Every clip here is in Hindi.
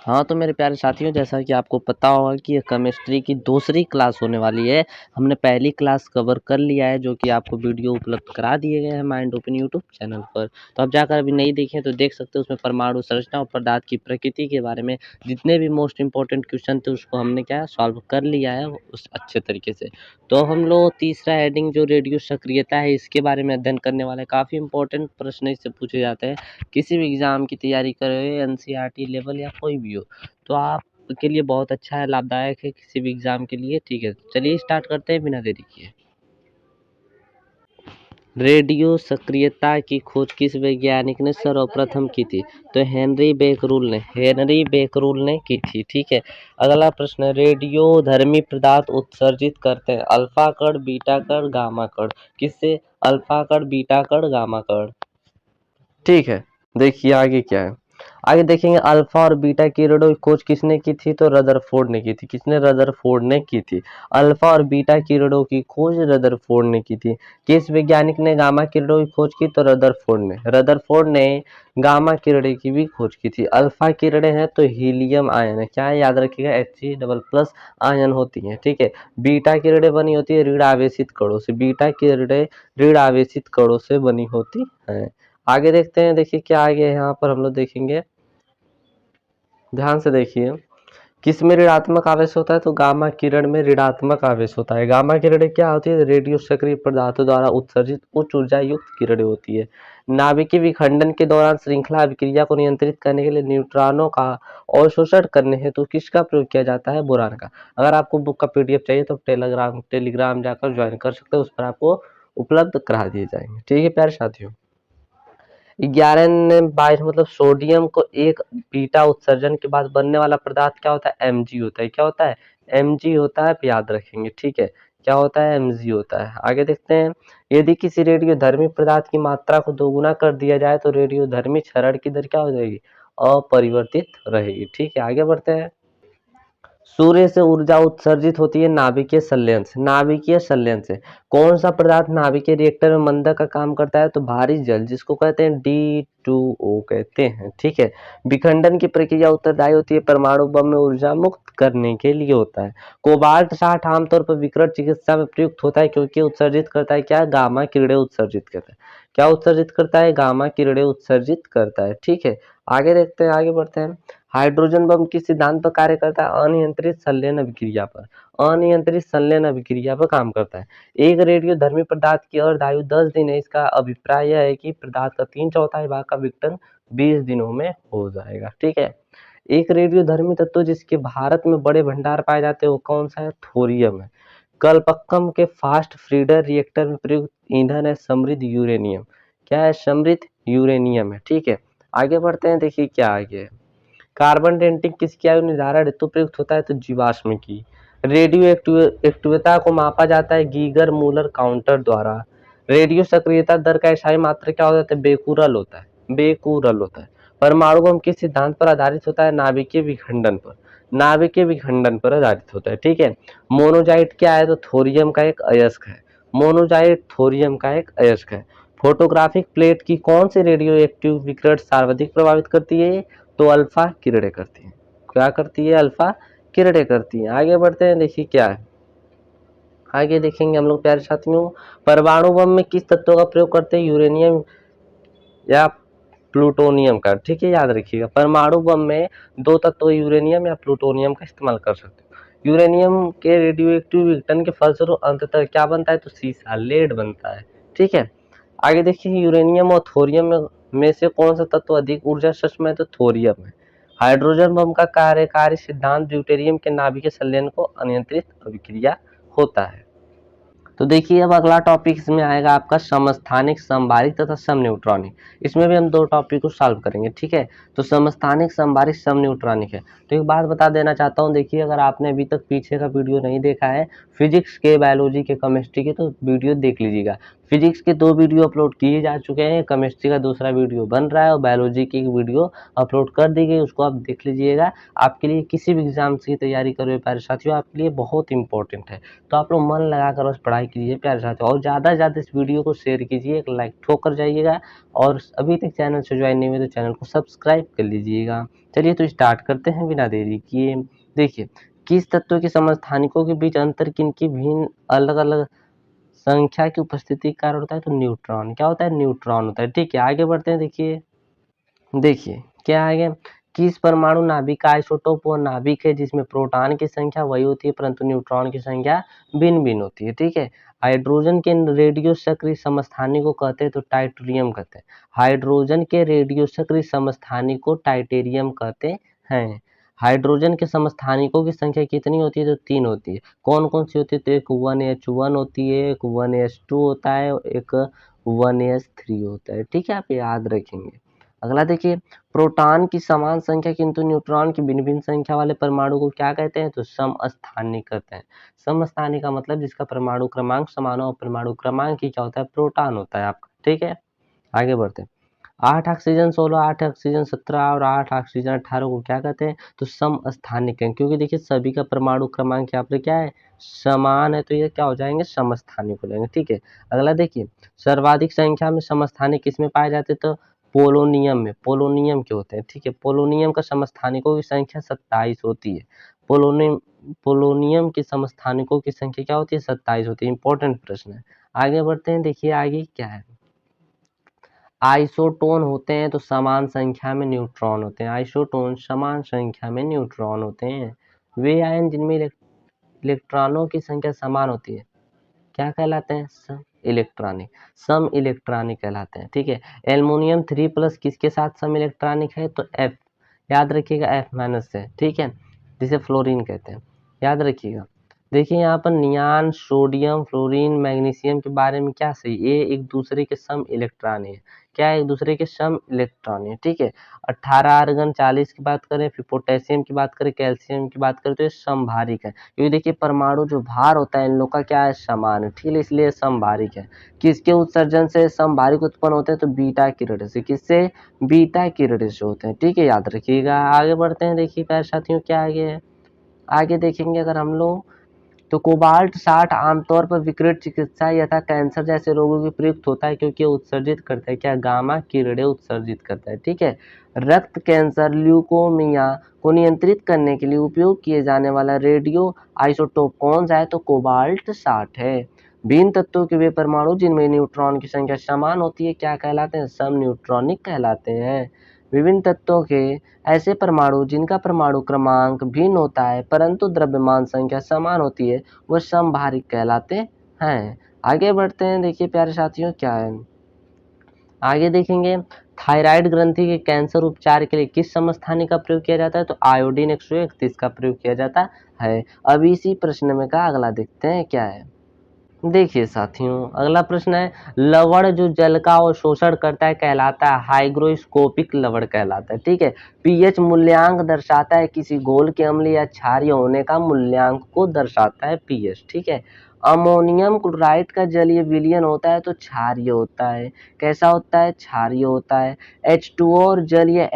हाँ, तो मेरे प्यारे साथियों, जैसा कि आपको पता होगा कि ये केमिस्ट्री की दूसरी क्लास होने वाली है। हमने पहली क्लास कवर कर लिया है, जो कि आपको वीडियो उपलब्ध करा दिए गए हैं माइंड ओपन यूट्यूब चैनल पर। तो आप जाकर अभी नहीं देखें तो देख सकते हो, उसमें परमाणु संरचना और पदार्थ की प्रकृति के बारे में जितने भी मोस्ट इंपॉर्टेंट क्वेश्चन थे उसको हमने क्या सॉल्व कर लिया है उस अच्छे तरीके से। तो हम लोग तीसरा हेडिंग जो रेडियो सक्रियता है इसके बारे में अध्ययन करने वाले हैं। काफ़ी इंपॉर्टेंट प्रश्न इससे पूछे जाते हैं। किसी भी एग्ज़ाम की तैयारी कर रहे हो, एनसीईआरटी लेवल या कोई भी हो, तो आपके लिए बहुत अच्छा है, लाभदायक है किसी भी एग्ज़ाम के लिए। ठीक है, चलिए स्टार्ट करते हैं बिना देरी किए। रेडियो सक्रियता की खोज किस वैज्ञानिक ने सर्वप्रथम की थी? तो हेनरी बेकरूल ने की थी। ठीक है, अगला प्रश्न, रेडियोधर्मी पदार्थ उत्सर्जित करते हैं अल्फा कण, बीटा कण, गामा कण। किससे? अल्फा कण, बीटा कण, गामा कण। ठीक है, देखिए आगे क्या है। आगे देखेंगे, अल्फा और बीटा किरणों की खोज किसने की थी? तो रदरफोर्ड ने की थी। किसने? रदरफोर्ड ने की थी। अल्फा और बीटा किरणों की खोज रदरफोर्ड ने की थी। किस वैज्ञानिक ने गामा किरणों की खोज की? तो रदरफोर्ड ने गामा किरणें की भी खोज की थी। अल्फा किरणें हैं तो हीलियम आयन है, क्या है याद रखिएगा, He++ आयन होती है। ठीक है, बीटा किरणें बनी होती है ऋण आवेशित कणों से। बीटा किरणें ऋण आवेशित कणों से बनी होती है। आगे देखते हैं, देखिए क्या आगे है, यहाँ पर हम लोग देखेंगे, ध्यान से देखिए। किस में ऋणात्मक आवेश होता है? तो गामा किरण में ऋणात्मक आवेश होता है। गामा किरणें क्या होती है? रेडियो सक्रिय पदार्थों द्वारा उत्सर्जित उच्च ऊर्जा युक्त किरणें होती है। नाभिकीय विखंडन के दौरान श्रृंखला अभिक्रिया को नियंत्रित करने के लिए न्यूट्रॉनों का अवशोषण करने हेतु किसका प्रयोग किया जाता है? बोरान का। अगर आपको बुक का पीडीएफ चाहिए तो टेलीग्राम जाकर ज्वाइन कर सकते हैं, उस पर आपको उपलब्ध करा दिए जाएंगे। ठीक है प्यारे साथियों, 11 मतलब सोडियम को एक बीटा उत्सर्जन के बाद बनने वाला पदार्थ क्या होता है? Mg होता है। क्या होता है? Mg होता है, आप याद रखेंगे। ठीक है, क्या होता है? Mg होता है। आगे देखते हैं, यदि किसी रेडियोधर्मी पदार्थ की मात्रा को दोगुना कर दिया जाए तो रेडियोधर्मी क्षरण की दर क्या हो जाएगी? अपरिवर्तित रहेगी। ठीक है, आगे बढ़ते हैं। सूर्य से ऊर्जा उत्सर्जित होती है नाभिकीय संलयन से। नाभिकीय संलयन से कौन सा पदार्थ नाभिकीय रिएक्टर में मंदक का काम करता है? तो भारी जल, जिसको कहते हैं D2O कहते हैं। ठीक है, विखंडन की प्रक्रिया उत्तरदायी होती है परमाणु बम में ऊर्जा मुक्त करने के लिए होता है। कोबाल्ट 60 आमतौर पर विकिरण चिकित्सा में प्रयुक्त होता है क्योंकि उत्सर्जित करता है क्या? गामा किरणें उत्सर्जित करता है। क्या उत्सर्जित करता है? गामा किरणें उत्सर्जित करता है। ठीक है, आगे देखते हैं, आगे बढ़ते हैं। हाइड्रोजन बम किस सिद्धांत पर कार्य करता है? अनियंत्रित संलयन अभिक्रिया पर। अनियंत्रित संलयन अभिक्रिया पर काम करता है। एक रेडियोधर्मी पदार्थ की अर्धायु 10 दिन है। इसका अभिप्राय यह है कि पदार्थ का 3/4 भाग का विघटन 20 दिनों में हो जाएगा। ठीक है, एक रेडियोधर्मी तत्व जिसके भारत में बड़े भंडार पाए जाते हैं वो कौन सा है? थोरियम है। कलपक्कम के फास्ट फ्रीडर रिएक्टर में प्रयुक्त ईंधन है समृद्ध यूरेनियम। क्या है? समृद्ध यूरेनियम है। ठीक है, आगे बढ़ते हैं, देखिए क्या आगे है। कार्बन डेटिंग किसकी आयु निर्धारण हेतु प्रयुक्त होता है? तो जीवाश्म की। रेडियो एक्टिवता को मापा जाता है गीगर मूलर काउंटर द्वारा। रेडियो सक्रियता दर का इकाई मात्र क्या होता है? बेकुरल होता है। बेकुरल होता है। परमाणु बम किस सिद्धांत पर आधारित होता है? नाभिकीय विखंडन पर। नाभिकीय विखंडन पर आधारित होता है। ठीक है, मोनोजाइट क्या है? तो थोरियम का एक अयस्क है। मोनोजाइट थोरियम का एक अयस्क है। फोटोग्राफिक प्लेट की कौन सी रेडियो एक्टिव विकिरण सर्वाधिक प्रभावित करती है? तो अल्फा किरणें करती हैं। क्या करती है? अल्फा किरणें करती हैं। आगे बढ़ते हैं, देखिए क्या है, आगे देखेंगे हम लोग प्यारे साथियों। परमाणु बम में किस तत्व का प्रयोग करते हैं? यूरेनियम या प्लूटोनियम का। ठीक है, याद रखिएगा, परमाणु बम में दो तत्व यूरेनियम या प्लूटोनियम का इस्तेमाल कर सकते हो। यूरेनियम के रेडियो एक्टिव विघटन के फलस्वरूप अंततः क्या बनता है? तो सीसा, लेड बनता है। ठीक है, आगे देखिए, यूरेनियम और थोरियम में से कौन सा तत्व अधिक ऊर्जा सक्षम है? तो थोरियम है। हाइड्रोजन बम का कार्यकारी सिद्धांत ड्यूटेरियम के नाभिकीय संलयन को अनियंत्रित अभिक्रिया होता है। तो देखिए, अब अगला टॉपिक इसमें आएगा आपका समस्थानिक, समभारिक तथा समन्यूट्रॉनिक। इसमें भी हम दो टॉपिक को सॉल्व करेंगे। ठीक है, तो समस्थानिक, समभारिक, समन्यूट्रॉनिक है। तो एक बात बता देना चाहता हूँ, देखिए अगर आपने अभी तक पीछे का वीडियो नहीं देखा है फिजिक्स के, बायोलॉजी के, केमिस्ट्री के, तो वीडियो देख लीजिएगा। फिजिक्स के 2 वीडियो अपलोड किए जा चुके हैं, केमिस्ट्री का दूसरा वीडियो बन रहा है और बायोलॉजी की एक वीडियो अपलोड कर दी गई, उसको आप देख लीजिएगा। आपके लिए किसी भी एग्जाम की तैयारी कर रहे हो प्यारे साथियों, आपके लिए बहुत इंपॉर्टेंट है, तो आप लोग मन लगाकर बस पढ़ाई कीजिए प्यारे साथियों, और ज़्यादा से ज़्यादा इस वीडियो को शेयर कीजिए, एक लाइक ठोकर जाइएगा, और अभी तक चैनल से ज्वाइन नहीं हुए तो चैनल को सब्सक्राइब कर लीजिएगा। चलिए तो स्टार्ट करते हैं बिना देरी किए। देखिए, किस तत्वों के समस्थानिकों के बीच अंतर किनकी भिन्न अलग अलग संख्या की उपस्थिति का कारण होता है? तो न्यूट्रॉन। क्या होता है? न्यूट्रॉन होता है। ठीक है, आगे बढ़ते हैं। देखिए देखिए क्या आगे, किस परमाणु नाभिक का आइसोटोप वो नाभिक है जिसमें प्रोटॉन की संख्या वही होती है परंतु न्यूट्रॉन की संख्या भिन्न भिन्न होती है। ठीक है, हाइड्रोजन के रेडियो सक्रिय समस्थानिक को कहते हैं तो टाइटेरियम कहते हैं। हाइड्रोजन के रेडियो सक्रिय समस्थानिक को टाइटेरियम कहते हैं। हाइड्रोजन के समस्थानिकों की संख्या कितनी होती है? तो 3 होती है। कौन कौन सी होती है? तो एक 1h1 होती है, एक 1s2 होता है, एक 1s3 होता है। ठीक है, आप याद रखेंगे। अगला देखिए, प्रोटॉन की समान संख्या किंतु न्यूट्रॉन की भिन्न भिन्न संख्या वाले परमाणु को क्या कहते हैं? तो समस्थानिक कहते हैं। समस्थानिक का मतलब जिसका परमाणु क्रमांक समान हो, और परमाणु क्रमांक ही क्या होता है? प्रोटॉन होता है आपका। ठीक है, आगे बढ़ते हैं। 8 ऑक्सीजन 16, 8 ऑक्सीजन 17 और 8 ऑक्सीजन 18 को क्या कहते हैं? तो समस्थानिक है, क्योंकि देखिए सभी का परमाणु क्रमांक यहाँ पर क्या है? समान है, तो ये क्या हो जाएंगे? समस्थानिक हो जाएंगे। ठीक है, अगला देखिए, सर्वाधिक संख्या में समस्थानिक किसमें पाए जाते हैं? तो पोलोनियम में। पोलोनियम के होते हैं। ठीक है, पोलोनियम का समस्थानिकों की संख्या 27 होती है। पोलोनियम पोलोनियम के समस्थानिकों की संख्या क्या होती है? 27 होती है। इंपॉर्टेंट प्रश्न है। आगे बढ़ते हैं। देखिए आगे क्या है, आइसोटोन होते हैं तो समान संख्या में न्यूट्रॉन होते हैं। आइसोटोन समान संख्या में न्यूट्रॉन होते हैं। वे आयन जिनमें इलेक्ट्रॉनों की संख्या समान होती है क्या कहलाते हैं? सम इलेक्ट्रॉनिक। सम इलेक्ट्रॉनिक कहलाते हैं। ठीक है, एल्युमिनियम 3+ किसके साथ सम इलेक्ट्रॉनिक है? तो F, याद रखिएगा F- है। ठीक है, जिसे फ्लोरीन कहते हैं, याद रखिएगा। देखिए यहाँ पर नियान, सोडियम, फ्लोरीन, मैग्नीशियम के बारे में क्या सही, ये एक दूसरे के सम इलेक्ट्रॉन है। क्या है? एक दूसरे के सम इलेक्ट्रॉन है। ठीक है, 18 आर्गन, 40 की बात करें, फिर पोटेशियम की बात करें, कैल्शियम की बात करें तो ये समभारिक है, क्योंकि देखिए परमाणु जो भार होता है इन लोग का क्या है? समान है। ठीक है, इसलिए समभारिक है। किसके उत्सर्जन से समभारिक उत्पन्न होते हैं? तो बीटा किरण से। किससे? बीटा किरण से होते हैं। ठीक है, याद रखिएगा। आगे बढ़ते हैं। देखिए प्यारे साथियों क्या आगे है, आगे देखेंगे अगर हम लोग, तो कोबाल्ट 60 आमतौर पर विकृत चिकित्सा यथा कैंसर जैसे रोगों की प्रयुक्त होता है क्योंकि ये उत्सर्जित करता है क्या? गामा किरणें उत्सर्जित करता है। ठीक है, रक्त कैंसर, ल्यूकोमिया को नियंत्रित करने के लिए उपयोग किए जाने वाला रेडियो आइसोटोप कौन सा है? तो कोबाल्ट 60 है। भिन्न तत्वों के वे परमाणु जिनमें न्यूट्रॉन की संख्या समान होती है क्या कहलाते हैं? सम न्यूट्रॉनिक कहलाते हैं। विभिन्न तत्वों के ऐसे परमाणु जिनका परमाणु क्रमांक भिन्न होता है परंतु द्रव्यमान संख्या समान होती है वो समभारिक कहलाते हैं। आगे बढ़ते हैं। देखिए प्यारे साथियों क्या है, आगे देखेंगे, थायराइड ग्रंथि के कैंसर उपचार के लिए किस समस्थानिक का प्रयोग किया जाता है? तो आयोडीन 131 का प्रयोग किया जाता है। अब इसी प्रश्न में का अगला देखते हैं क्या है। देखिए साथियों, अगला प्रश्न है, लवण जो जल का अवशोषण करता है कहलाता है हाइग्रोस्कोपिक लवण कहलाता है। ठीक है, पीएच मूल्यांक दर्शाता है किसी घोल के अम्ल या क्षारीय होने का मूल्यांक को दर्शाता है पीएच। ठीक है, अमोनियम क्लोराइड का जलीय विलयन होता है तो क्षारीय होता है। कैसा होता है? क्षारीय होता है। H2O और जलीय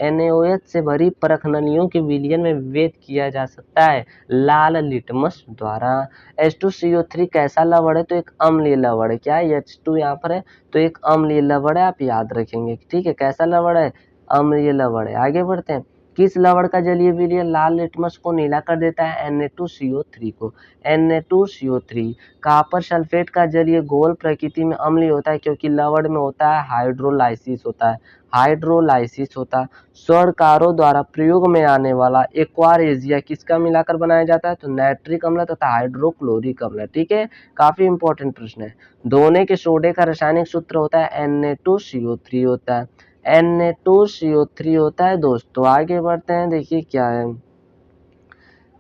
NaOH से भरी परख नलियों के विलयन में विभेद किया जा सकता है लाल लिटमस द्वारा। H2CO3 कैसा लवण है? तो एक अम्लीय लवण है। क्या है? H2 यहाँ पर है तो एक अम्लीय लवण है, आप याद रखेंगे। ठीक है, कैसा लवण है? अम्लीय लवण है। आगे बढ़ते हैं। किस लवण का जलीय विलयन लाल लिटमस को नीला कर देता है? Na2CO3 को। Na2CO3 कॉपर सल्फेट का जलीय घोल प्रकृति में अम्लीय होता है क्योंकि लवण में होता है हाइड्रोलाइसिस होता है। हाइड्रोलाइसिस होता है। स्वर्णकारों द्वारा प्रयोग में आने वाला एक्वारेजिया किसका मिलाकर बनाया जाता है? तो नाइट्रिक अम्ल तथा हाइड्रोक्लोरिक अम्ल। ठीक है, काफी इंपॉर्टेंट प्रश्न है। दोनों के सोडे का रासायनिक सूत्र होता है Na2CO3 होता है। Na2CO3 होता है दोस्तों। आगे बढ़ते हैं। देखिए क्या है,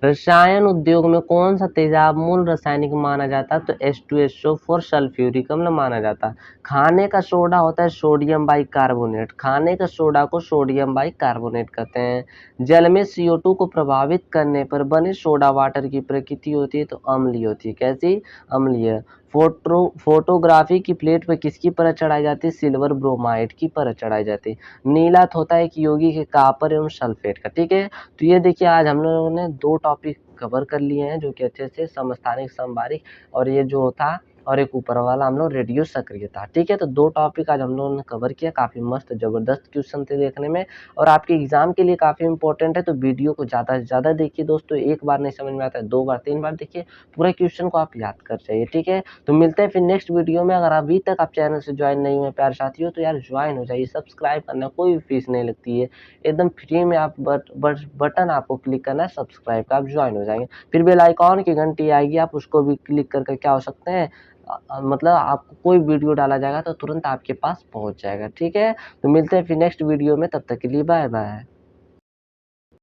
रसायन उद्योग में कौन सा तेजाब मूल रासायनिक माना जाता है? तो H2SO4 सल्फ्यूरिक अम्ल माना जाता है। खाने का सोडा होता है सोडियम बाइकार्बोनेट। खाने का सोडा को सोडियम बाइकार्बोनेट कहते हैं। जल में CO2 को प्रभावित करने पर बने सोडा वाटर की प्रकृति होती है तो अम्लीय होती है। कैसी? अम्लीय। फोटोग्राफी की प्लेट पर किसकी परत चढ़ाई जाती है? सिल्वर ब्रोमाइड की परत चढ़ाई जाती है। नीलात होता है एक यौगिक है कॉपर एवं सल्फेट का, ठीक है। तो ये देखिए आज हम लोगों ने 2 टॉपिक कवर कर लिए हैं जो कि अच्छे से समस्थानिक, समबारिक और ये जो था और एक ऊपर वाला हम लोग रेडियो सक्रियता, ठीक है। तो 2 टॉपिक आज हम लोगों ने कवर किया, काफ़ी मस्त ज़बरदस्त क्वेश्चन थे देखने में और आपके एग्ज़ाम के लिए काफ़ी इंपॉर्टेंट है। तो वीडियो को ज़्यादा से ज़्यादा देखिए दोस्तों, एक बार नहीं समझ में आता है 2 बार 3 बार देखिए, पूरा क्वेश्चन को आप याद कर जाइए, ठीक है। तो मिलते हैं फिर नेक्स्ट वीडियो में। अगर अभी तक आप चैनल से ज्वाइन नहीं हुए प्यारे साथियों तो यार ज्वाइन हो जाइए, सब्सक्राइब करना कोई भी फीस नहीं लगती है, एकदम फ्री में आप बटन आपको क्लिक करना है सब्सक्राइब का, आप ज्वाइन हो जाएंगे। फिर बेल आइकॉन की घंटी आएगी, आप उसको भी क्लिक करके क्या हो सकते हैं मतलब आपको कोई वीडियो डाला जाएगा तो तुरंत आपके पास पहुंच जाएगा, ठीक है। तो मिलते हैं फिर नेक्स्ट वीडियो में, तब तक के लिए बाय बाय।